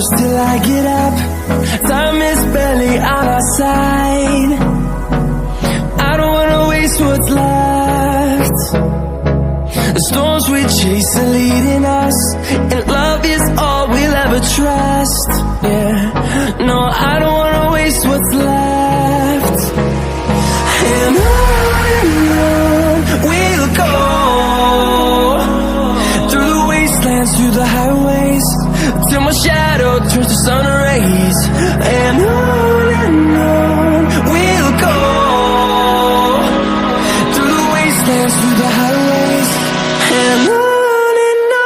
close till I get up. Time is barely on our side. I don't wanna waste what's left. The storms we chase are leading us, and love is all we'll ever trust. Yeah, no, I don't wanna waste what's left. And on we'll go, through the wastelands, through the highways, till my shadow turns to sun rays. And on we'll go, through the wastelands, through the highways, and on we'll go.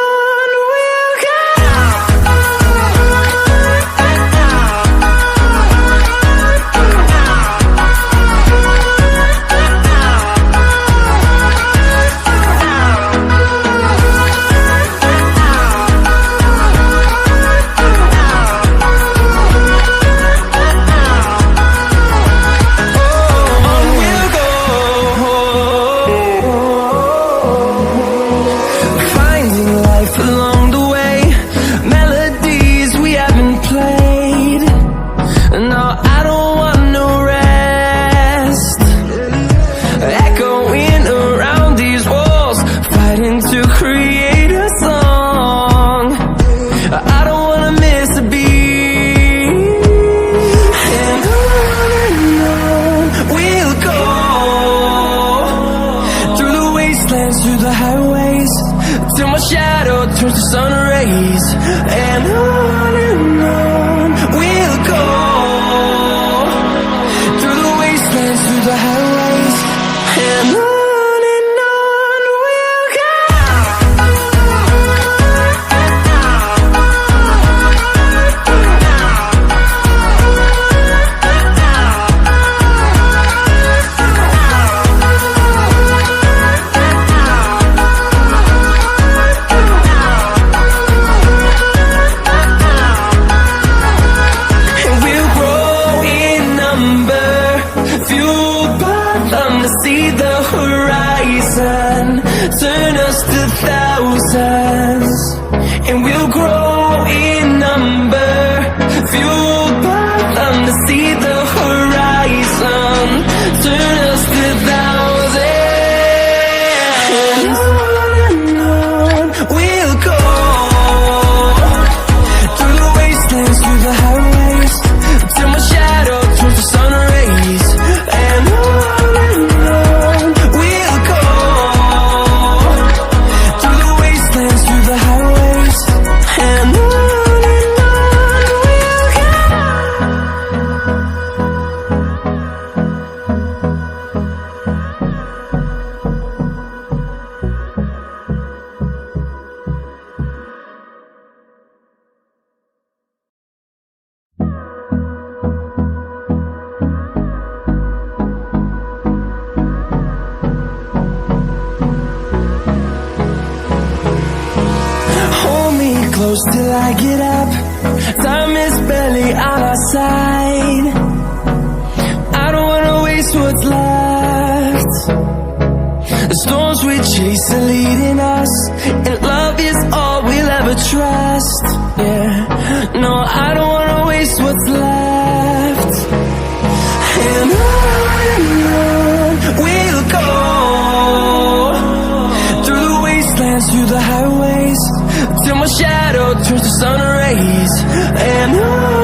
Through the highways, till my shadow turns to sun rays. And on we'll go, through the wastelands, through the highways, and on we'll go. See the horizon, turn us to thousands, and we'll grow in number, fueled by them. To see the horizon, turn us to thousands, and on we'll go, through the wastelands, through the highways, till my shadow turns to sun rays. And close till I get up. Time is barely on our side. I don't wanna waste what's left. The storms we chase are leading us, and love is all we'll ever trust. Yeah, no, I don't wanna waste what's left. And on we'll go, through the wastelands, through the highways, till my shadow turns to sun rays. And on